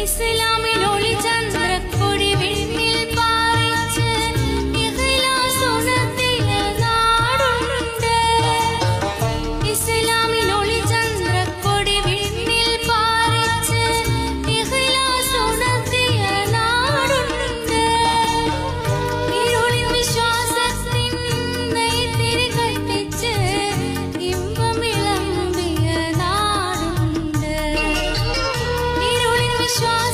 ഇസ്ലാമിനൊളി ചന്ദ്രക്കൊടി വിണ്ണിൽ പാറിച്ച് ഇഖ്ലാസ് ഉണർത്തിയ നാടുണ്ട്. ഇസ്ലാമിനൊളി ചന്ദ്രക്കൊടി വിണ്ണിൽ പാറിച്ച് ഇഖ്ലാസ് ഉണർത്തിയ നാടുണ്ട്. ഇരുളിൻ വിശ്വാസത്തിൻ നെയ്ത്തിരി കൽപ്പിച്ച് ഇമ്പം വിളമ്പിയ നാടുണ്ട്. ഇരുളിൻ വിശ്വാസ